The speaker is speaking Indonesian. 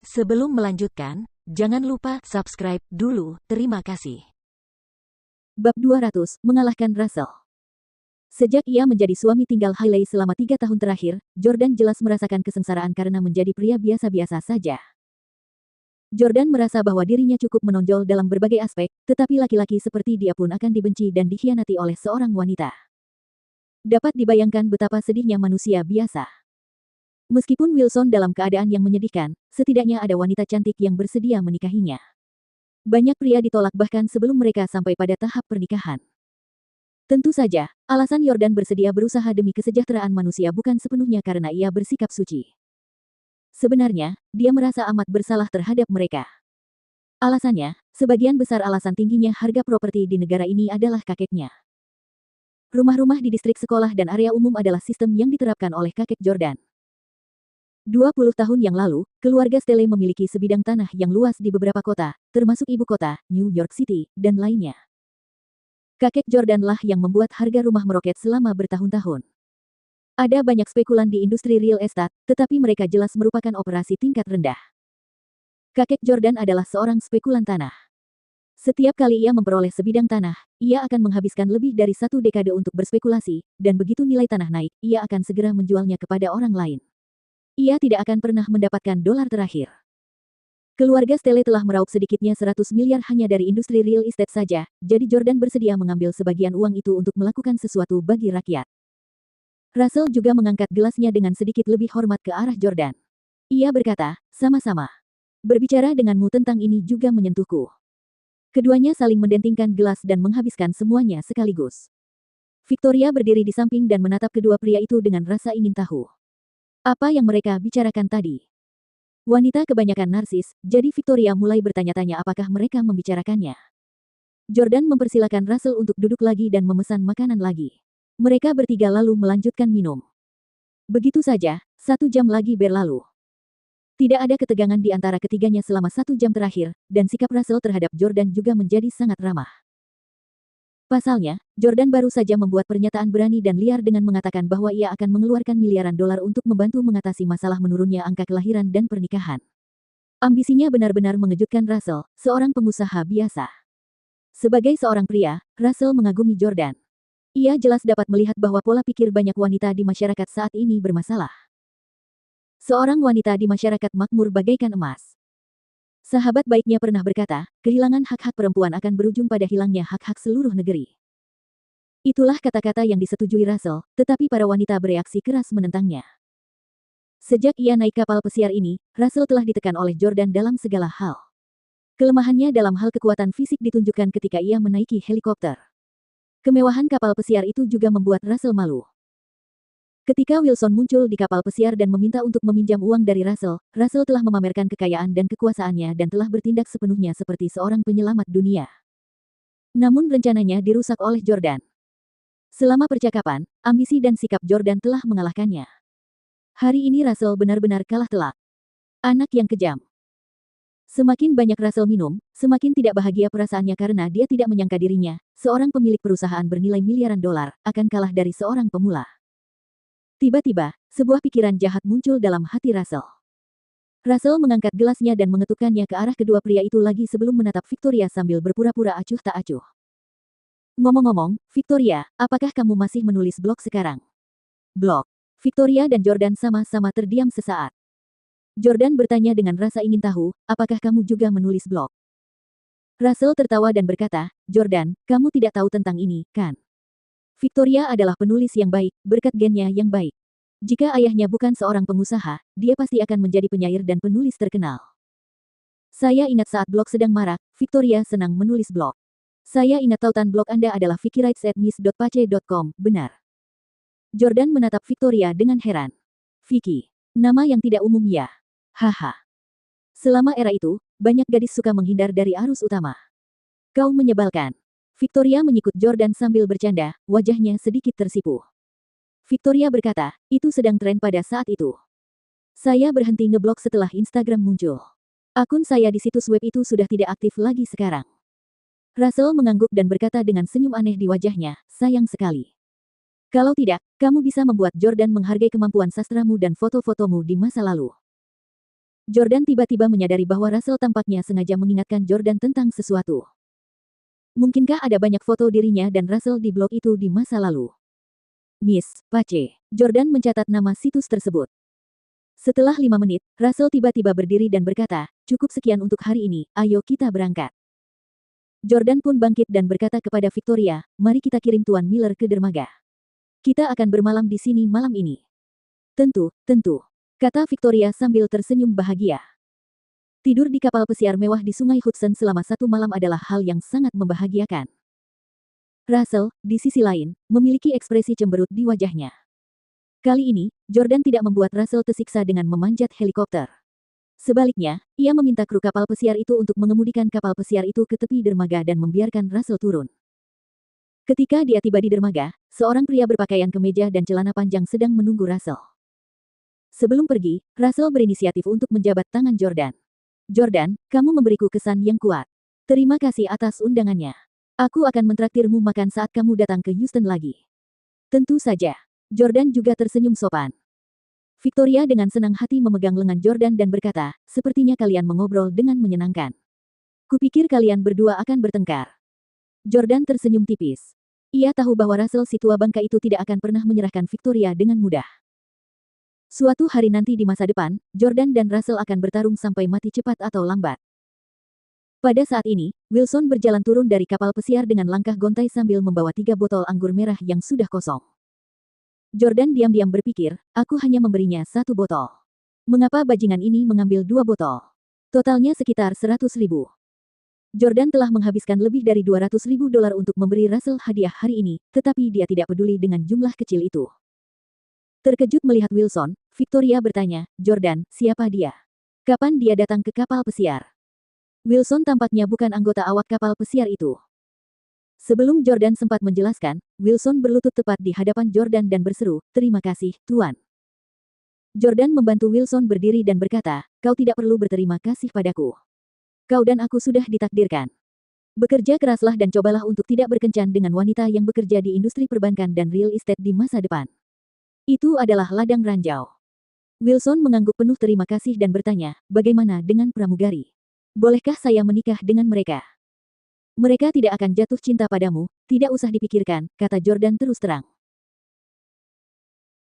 Sebelum melanjutkan, jangan lupa subscribe dulu. Terima kasih. Bab 200, mengalahkan Russell. Sejak ia menjadi suami tinggal Hailey selama 3 tahun terakhir, Jordan jelas merasakan kesengsaraan karena menjadi pria biasa-biasa saja. Jordan merasa bahwa dirinya cukup menonjol dalam berbagai aspek, tetapi laki-laki seperti dia pun akan dibenci dan dikhianati oleh seorang wanita. Dapat dibayangkan betapa sedihnya manusia biasa. Meskipun Wilson dalam keadaan yang menyedihkan, setidaknya ada wanita cantik yang bersedia menikahinya. Banyak pria ditolak bahkan sebelum mereka sampai pada tahap pernikahan. Tentu saja, alasan Jordan bersedia berusaha demi kesejahteraan manusia bukan sepenuhnya karena ia bersikap suci. Sebenarnya, dia merasa amat bersalah terhadap mereka. Alasannya, sebagian besar alasan tingginya harga properti di negara ini adalah kakeknya. Rumah-rumah di distrik sekolah dan area umum adalah sistem yang diterapkan oleh kakek Jordan. 20 tahun yang lalu, keluarga Stele memiliki sebidang tanah yang luas di beberapa kota, termasuk ibu kota, New York City, dan lainnya. Kakek Jordan lah yang membuat harga rumah meroket selama bertahun-tahun. Ada banyak spekulan di industri real estate, tetapi mereka jelas merupakan operasi tingkat rendah. Kakek Jordan adalah seorang spekulan tanah. Setiap kali ia memperoleh sebidang tanah, ia akan menghabiskan lebih dari 1 dekade untuk berspekulasi, dan begitu nilai tanah naik, ia akan segera menjualnya kepada orang lain. Ia tidak akan pernah mendapatkan dolar terakhir. Keluarga Stele telah meraup sedikitnya 100 miliar hanya dari industri real estate saja, jadi Jordan bersedia mengambil sebagian uang itu untuk melakukan sesuatu bagi rakyat. Russell juga mengangkat gelasnya dengan sedikit lebih hormat ke arah Jordan. Ia berkata, sama-sama. Berbicara denganmu tentang ini juga menyentuhku. Keduanya saling mendentingkan gelas dan menghabiskan semuanya sekaligus. Victoria berdiri di samping dan menatap kedua pria itu dengan rasa ingin tahu. Apa yang mereka bicarakan tadi? Wanita kebanyakan narsis, jadi Victoria mulai bertanya-tanya apakah mereka membicarakannya. Jordan mempersilakan Russell untuk duduk lagi dan memesan makanan lagi. Mereka bertiga lalu melanjutkan minum. Begitu saja, 1 jam lagi berlalu. Tidak ada ketegangan di antara ketiganya selama 1 jam terakhir, dan sikap Russell terhadap Jordan juga menjadi sangat ramah. Pasalnya, Jordan baru saja membuat pernyataan berani dan liar dengan mengatakan bahwa ia akan mengeluarkan miliaran dolar untuk membantu mengatasi masalah menurunnya angka kelahiran dan pernikahan. Ambisinya benar-benar mengejutkan Russell, seorang pengusaha biasa. Sebagai seorang pria, Russell mengagumi Jordan. Ia jelas dapat melihat bahwa pola pikir banyak wanita di masyarakat saat ini bermasalah. Seorang wanita di masyarakat makmur bagaikan emas. Sahabat baiknya pernah berkata, kehilangan hak-hak perempuan akan berujung pada hilangnya hak-hak seluruh negeri. Itulah kata-kata yang disetujui Russell, tetapi para wanita bereaksi keras menentangnya. Sejak ia naik kapal pesiar ini, Russell telah ditekan oleh Jordan dalam segala hal. Kelemahannya dalam hal kekuatan fisik ditunjukkan ketika ia menaiki helikopter. Kemewahan kapal pesiar itu juga membuat Russell malu. Ketika Wilson muncul di kapal pesiar dan meminta untuk meminjam uang dari Russell, Russell telah memamerkan kekayaan dan kekuasaannya dan telah bertindak sepenuhnya seperti seorang penyelamat dunia. Namun rencananya dirusak oleh Jordan. Selama percakapan, ambisi dan sikap Jordan telah mengalahkannya. Hari ini Russell benar-benar kalah telak. Anak yang kejam. Semakin banyak Russell minum, semakin tidak bahagia perasaannya karena dia tidak menyangka dirinya, seorang pemilik perusahaan bernilai miliaran dolar, akan kalah dari seorang pemula. Tiba-tiba, sebuah pikiran jahat muncul dalam hati Russell. Russell mengangkat gelasnya dan mengetukkannya ke arah kedua pria itu lagi sebelum menatap Victoria sambil berpura-pura acuh tak acuh. Ngomong-ngomong, Victoria, apakah kamu masih menulis blog sekarang? Blog. Victoria dan Jordan sama-sama terdiam sesaat. Jordan bertanya dengan rasa ingin tahu, apakah kamu juga menulis blog? Russell tertawa dan berkata, Jordan, kamu tidak tahu tentang ini, kan? Victoria adalah penulis yang baik, berkat gennya yang baik. Jika ayahnya bukan seorang pengusaha, dia pasti akan menjadi penyair dan penulis terkenal. Saya ingat saat blog sedang marak, Victoria senang menulis blog. Saya ingat tautan blog Anda adalah vickyrights@miss.pace.com, benar. Jordan menatap Victoria dengan heran. Vicky. Nama yang tidak umum ya. Haha. Selama era itu, banyak gadis suka menghindar dari arus utama. Kau menyebalkan. Victoria menyikut Jordan sambil bercanda, wajahnya sedikit tersipu. Victoria berkata, itu sedang tren pada saat itu. Saya berhenti ngeblog setelah Instagram muncul. Akun saya di situs web itu sudah tidak aktif lagi sekarang. Russell mengangguk dan berkata dengan senyum aneh di wajahnya, sayang sekali. Kalau tidak, kamu bisa membuat Jordan menghargai kemampuan sastramu dan foto-fotomu di masa lalu. Jordan tiba-tiba menyadari bahwa Russell tampaknya sengaja mengingatkan Jordan tentang sesuatu. Mungkinkah ada banyak foto dirinya dan Russell di blog itu di masa lalu? Miss Pace. Jordan mencatat nama situs tersebut. Setelah 5 menit, Russell tiba-tiba berdiri dan berkata, cukup sekian untuk hari ini, ayo kita berangkat. Jordan pun bangkit dan berkata kepada Victoria, mari kita kirim Tuan Miller ke dermaga. Kita akan bermalam di sini malam ini. Tentu, kata Victoria sambil tersenyum bahagia. Tidur di kapal pesiar mewah di Sungai Hudson selama 1 malam adalah hal yang sangat membahagiakan. Russell, di sisi lain, memiliki ekspresi cemberut di wajahnya. Kali ini, Jordan tidak membuat Russell tersiksa dengan memanjat helikopter. Sebaliknya, ia meminta kru kapal pesiar itu untuk mengemudikan kapal pesiar itu ke tepi dermaga dan membiarkan Russell turun. Ketika dia tiba di dermaga, seorang pria berpakaian kemeja dan celana panjang sedang menunggu Russell. Sebelum pergi, Russell berinisiatif untuk menjabat tangan Jordan. Jordan, kamu memberiku kesan yang kuat. Terima kasih atas undangannya. Aku akan mentraktirmu makan saat kamu datang ke Houston lagi. Tentu saja. Jordan juga tersenyum sopan. Victoria dengan senang hati memegang lengan Jordan dan berkata, sepertinya kalian mengobrol dengan menyenangkan. Kupikir kalian berdua akan bertengkar. Jordan tersenyum tipis. Ia tahu bahwa Russell si tua bangka itu tidak akan pernah menyerahkan Victoria dengan mudah. Suatu hari nanti di masa depan, Jordan dan Russell akan bertarung sampai mati cepat atau lambat. Pada saat ini, Wilson berjalan turun dari kapal pesiar dengan langkah gontai sambil membawa 3 botol anggur merah yang sudah kosong. Jordan diam-diam berpikir, aku hanya memberinya 1 botol. Mengapa bajingan ini mengambil 2 botol? Totalnya sekitar 100.000. Jordan telah menghabiskan lebih dari $200.000 untuk memberi Russell hadiah hari ini, tetapi dia tidak peduli dengan jumlah kecil itu. Terkejut melihat Wilson, Victoria bertanya, Jordan, siapa dia? Kapan dia datang ke kapal pesiar? Wilson tampaknya bukan anggota awak kapal pesiar itu. Sebelum Jordan sempat menjelaskan, Wilson berlutut tepat di hadapan Jordan dan berseru, terima kasih, Tuan. Jordan membantu Wilson berdiri dan berkata, kau tidak perlu berterima kasih padaku. Kau dan aku sudah ditakdirkan. Bekerja keraslah dan cobalah untuk tidak berkencan dengan wanita yang bekerja di industri perbankan dan real estate di masa depan. Itu adalah ladang ranjau. Wilson mengangguk penuh terima kasih dan bertanya, bagaimana dengan pramugari? Bolehkah saya menikah dengan mereka? Mereka tidak akan jatuh cinta padamu, tidak usah dipikirkan, kata Jordan terus terang.